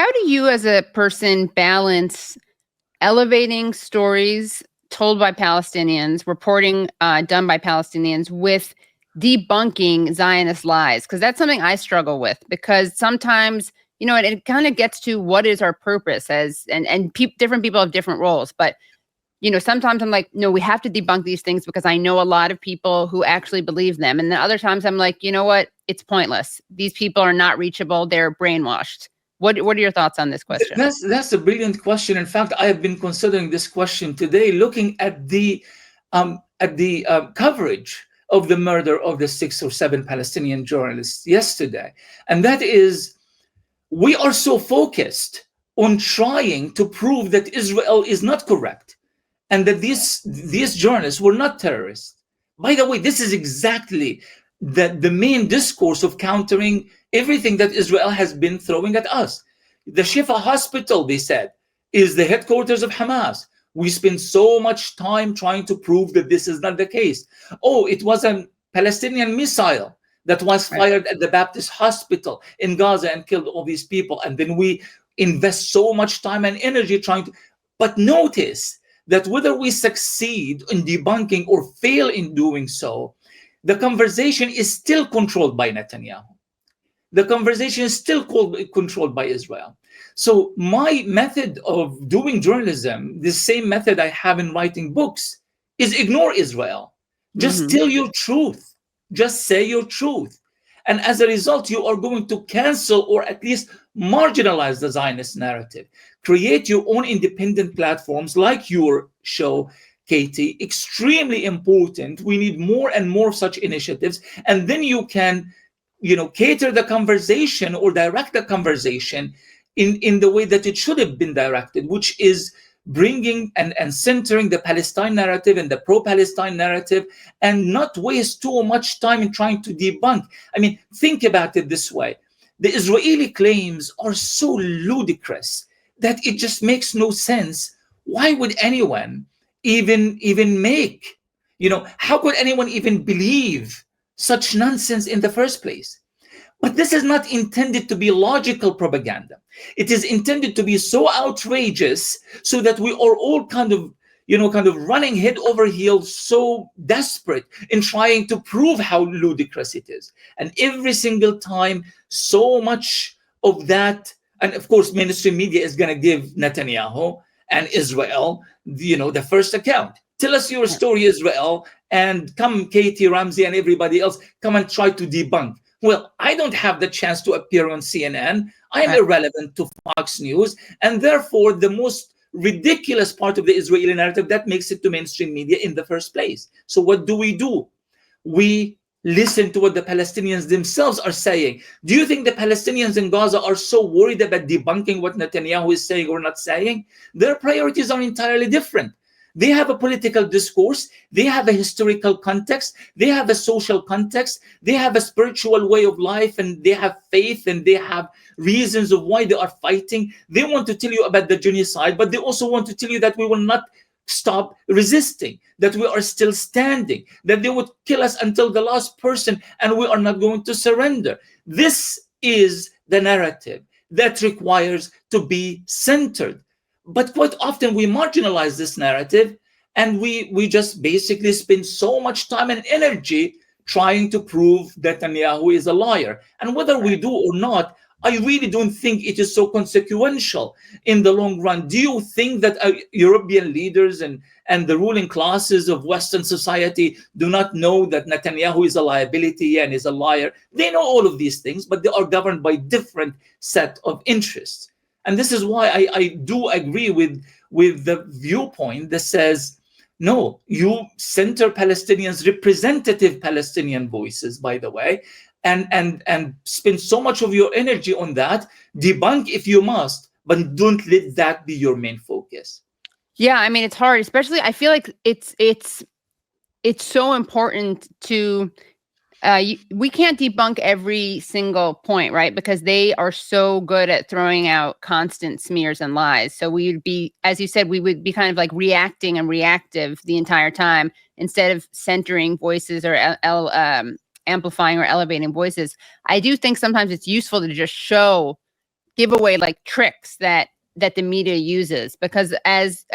how do you as a person balance elevating stories told by Palestinians, reporting done by Palestinians, with debunking Zionist lies? Because that's something I struggle with, because sometimes, it kind of gets to what is our purpose and different people have different roles. But, sometimes I'm like, no, we have to debunk these things because I know a lot of people who actually believe them. And then other times I'm like, you know what? It's pointless. These people are not reachable. They're brainwashed. What are your thoughts on this question? That's a brilliant question. In fact, I have been considering this question today, looking at the coverage of the murder of the 6 or 7 Palestinian journalists yesterday, and that is, we are so focused on trying to prove that Israel is not correct and that these journalists were not terrorists. By the way, this is exactly the main discourse of countering everything that Israel has been throwing at us. The Shifa hospital, they said, is the headquarters of Hamas. We spend so much time trying to prove that this is not the case. Oh, it was a Palestinian missile that was fired at the Baptist hospital in Gaza and killed all these people. And then we invest so much time and energy trying to... But notice that whether we succeed in debunking or fail in doing so, the conversation is still controlled by Netanyahu. The conversation is still controlled by Israel. So my method of doing journalism, the same method I have in writing books, is ignore Israel. Just tell your truth. Just say your truth. And as a result, you are going to cancel or at least marginalize the Zionist narrative. Create your own independent platforms like your show, Katie. Extremely important. We need more and more such initiatives. And then you can, cater the conversation or direct the conversation in the way that it should have been directed, which is bringing and centering the Palestine narrative and the pro-Palestine narrative, and not waste too much time in trying to debunk. I mean, think about it this way. The Israeli claims are so ludicrous that it just makes no sense. Why would anyone even make, how could anyone even believe such nonsense in the first place? But this is not intended to be logical propaganda. It is intended to be so outrageous so that we are all kind of running head over heels, so desperate in trying to prove how ludicrous it is. And every single time, so much of that, and of course, mainstream media is going to give Netanyahu and Israel, the first account. Tell us your story, Israel, and come, Katie, Ramzey, and everybody else, come and try to debunk. Well, I don't have the chance to appear on CNN. I am irrelevant to Fox News. And therefore, the most ridiculous part of the Israeli narrative, that makes it to mainstream media in the first place. So what do? We listen to what the Palestinians themselves are saying. Do you think the Palestinians in Gaza are so worried about debunking what Netanyahu is saying or not saying? Their priorities are entirely different. They have a political discourse, they have a historical context, they have a social context, they have a spiritual way of life, and they have faith, and they have reasons of why they are fighting. They want to tell you about the genocide, but they also want to tell you that we will not stop resisting, that we are still standing, that they would kill us until the last person, and we are not going to surrender. This is the narrative that requires to be centered. But quite often we marginalize this narrative, and we just basically spend so much time and energy trying to prove that Netanyahu is a liar. And whether we do or not, I really don't think it is so consequential in the long run. Do you think that European leaders and the ruling classes of Western society do not know that Netanyahu is a liability and is a liar? They know all of these things, but they are governed by different set of interests. And this is why I do agree with the viewpoint that says, no, you center Palestinians, representative Palestinian voices, by the way, and spend so much of your energy on that. Debunk if you must, but don't let that be your main focus. Yeah, I mean, it's hard, especially I feel like it's so important to we can't debunk every single point, right? Because they are so good at throwing out constant smears and lies. So we would be, as you said, we would be kind of like reacting and reactive the entire time instead of centering voices or amplifying or elevating voices. I do think sometimes it's useful to just show giveaway like tricks that the media uses, because as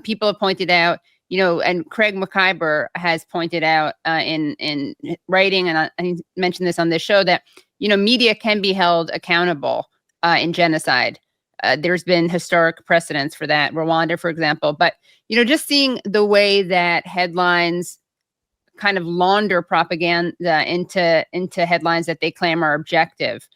people have pointed out, and Craig McIver has pointed out in writing, and I mentioned this on this show, that media can be held accountable in genocide. There's been historic precedents for that, Rwanda, for example. But just seeing the way that headlines kind of launder propaganda into headlines that they claim are objective,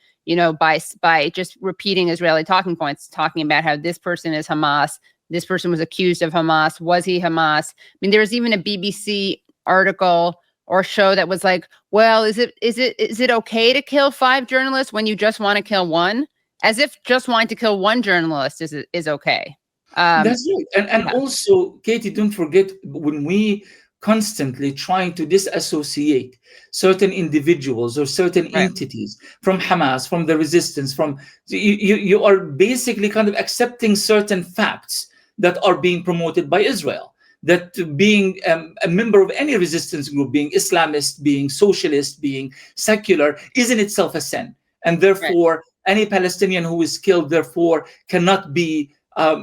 by just repeating Israeli talking points, talking about how this person is Hamas, this person was accused of Hamas, was he Hamas? I mean, there was even a BBC article or show that was like, well, is it okay to kill 5 journalists when you just want to kill one? As if just wanting to kill one journalist is okay. That's right. And also, Katie, don't forget, when we constantly trying to disassociate certain individuals or certain entities from Hamas, from the resistance, from you are basically kind of accepting certain facts that are being promoted by Israel. That being a member of any resistance group, being Islamist, being socialist, being secular, is in itself a sin, and therefore any Palestinian who is killed, therefore, cannot be a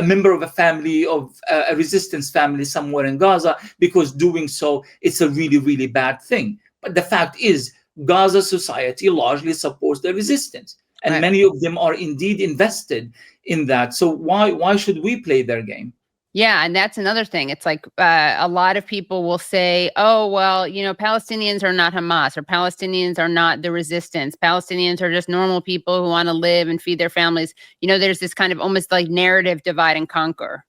member of a family, of a resistance family somewhere in Gaza, because doing so, it's a really, really bad thing. But the fact is, Gaza society largely supports the resistance, and many of them are indeed invested in that. So why should we play their game? Yeah, and that's another thing. It's like a lot of people will say, oh, well, Palestinians are not Hamas, or Palestinians are not the resistance. Palestinians are just normal people who want to live and feed their families. There's this kind of almost like narrative divide and conquer.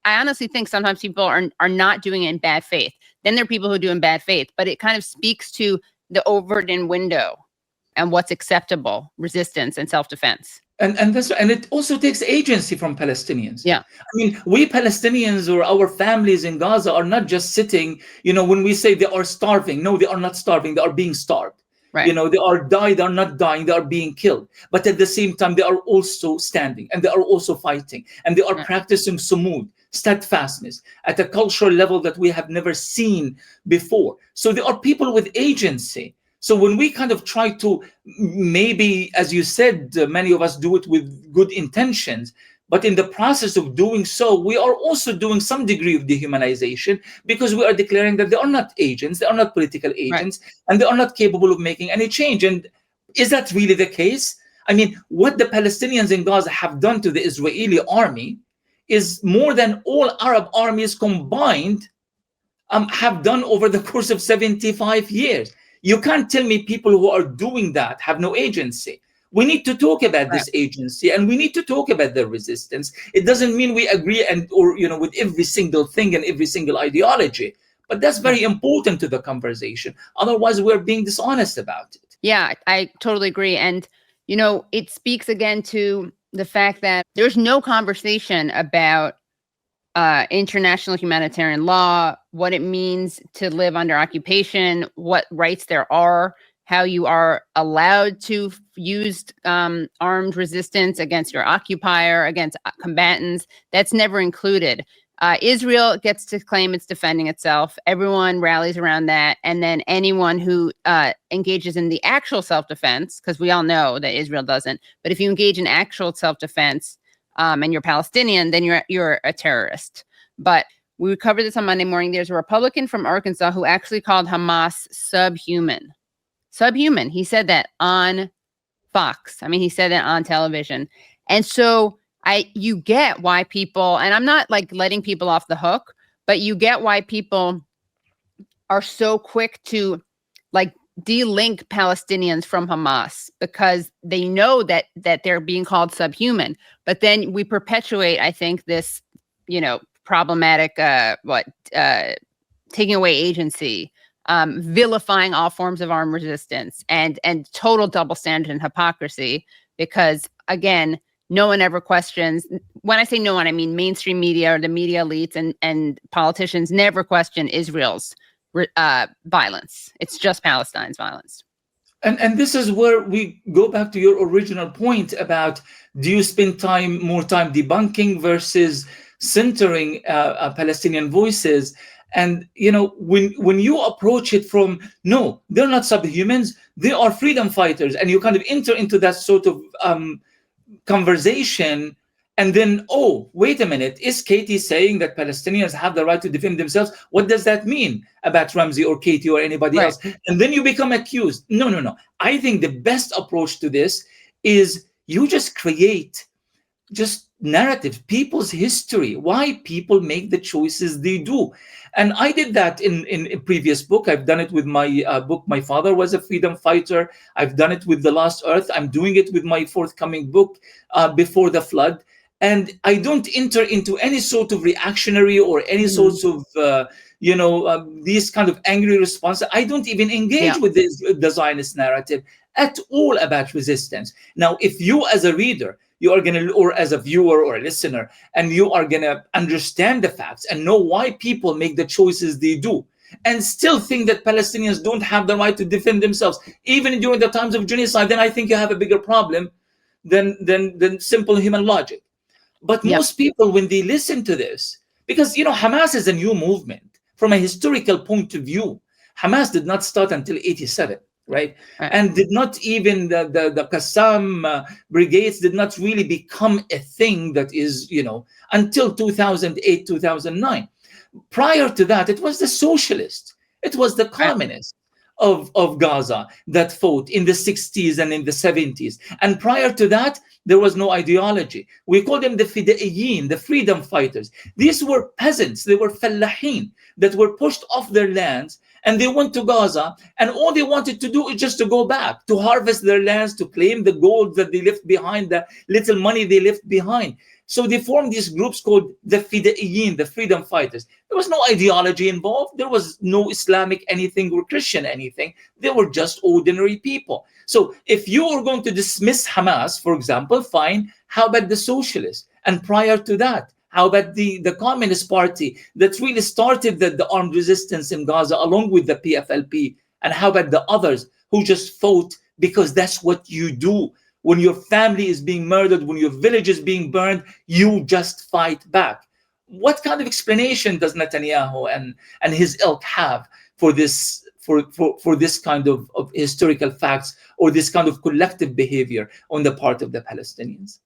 I honestly think sometimes people are not doing it in bad faith. Then there are people who do it in bad faith, but it kind of speaks to the overt window and what's acceptable, resistance and self-defense. And it also takes agency from Palestinians. Yeah. I mean, we Palestinians or our families in Gaza are not just sitting, when we say they are starving. No, they are not starving. They are being starved. Right. They are not dying. They are being killed. But at the same time, they are also standing, and they are also fighting, and they are practicing sumud, steadfastness, at a cultural level that we have never seen before. So there are people with agency. So when we kind of try to, maybe, as you said, many of us do it with good intentions, but in the process of doing so, we are also doing some degree of dehumanization, because we are declaring that they are not agents, they are not political agents, and they are not capable of making any change. And is that really the case? I mean, what the Palestinians in Gaza have done to the Israeli army is more than all Arab armies combined have done over the course of 75 years. You can't tell me people who are doing that have no agency. We need to talk about this agency, and we need to talk about their resistance. It doesn't mean we agree with every single thing and every single ideology, but that's very important to the conversation. Otherwise, we're being dishonest about it. Yeah, I totally agree. And, it speaks again to the fact that there's no conversation about international humanitarian law, what it means to live under occupation, what rights there are, how you are allowed to use armed resistance against your occupier, against combatants. That's never included. Israel gets to claim it's defending itself. Everyone rallies around that. And then anyone who engages in the actual self-defense, because we all know that Israel doesn't, but if you engage in actual self-defense, and you're Palestinian, then you're a terrorist. But we covered this on Monday morning. There's a Republican from Arkansas who actually called Hamas subhuman. Subhuman. He said that on Fox. I mean, he said that on television. And so you get why people, and I'm not like letting people off the hook, but you get why people are so quick to like de-link Palestinians from Hamas, because they know that they're being called subhuman. But then we perpetuate, I think, this, problematic, taking away agency, vilifying all forms of armed resistance, and total double standard and hypocrisy. Because again, no one ever questions. When I say no one, I mean mainstream media or the media elites and politicians never question Israel's violence. It's just Palestine's violence. And this is where we go back to your original point about, do you spend more time debunking versus centering Palestinian voices? And when you approach it from, no, they're not subhumans, they are freedom fighters, and you kind of enter into that sort of conversation, and then, oh, wait a minute, is Katie saying that Palestinians have the right to defend themselves? What does that mean about Ramzey or Katie or anybody else? And then you become accused. No. I think the best approach to this is you just create just narrative, people's history, why people make the choices they do. And I did that in a previous book. I've done it with my book, My Father Was a Freedom Fighter. I've done it with The Last Earth. I'm doing it with my forthcoming book, Before the Flood. And I don't enter into any sort of reactionary or any sorts of, these kind of angry responses. I don't even engage with the Zionist narrative at all about resistance. Now, if you as a reader, you are going to, or as a viewer or a listener, and you are going to understand the facts and know why people make the choices they do, and still think that Palestinians don't have the right to defend themselves, even during the times of genocide, then I think you have a bigger problem than simple human logic. But most people, when they listen to this, because, Hamas is a new movement from a historical point of view. Hamas did not start until 87. Right? And did not even the Qassam brigades did not really become a thing that is, until 2008, 2009. Prior to that, it was the socialists, it was the communists of Gaza that fought in the 60s and in the 70s. And prior to that, there was no ideology. We call them the fidaiyin, the freedom fighters. These were peasants, they were fallahin that were pushed off their lands, and they went to Gaza, and all they wanted to do is just to go back, to harvest their lands, to claim the gold that they left behind, the little money they left behind. So they formed these groups called the fidaiyin, the freedom fighters. There was no ideology involved. There was no Islamic anything or Christian anything. They were just ordinary people. So if you are going to dismiss Hamas, for example, fine. How about the socialists? And prior to that, how about the Communist Party that really started the armed resistance in Gaza along with the PFLP? And how about the others who just fought because that's what you do? When your family is being murdered, when your village is being burned, you just fight back. What kind of explanation does Netanyahu and his ilk have for this for this kind of historical facts or this kind of collective behavior on the part of the Palestinians?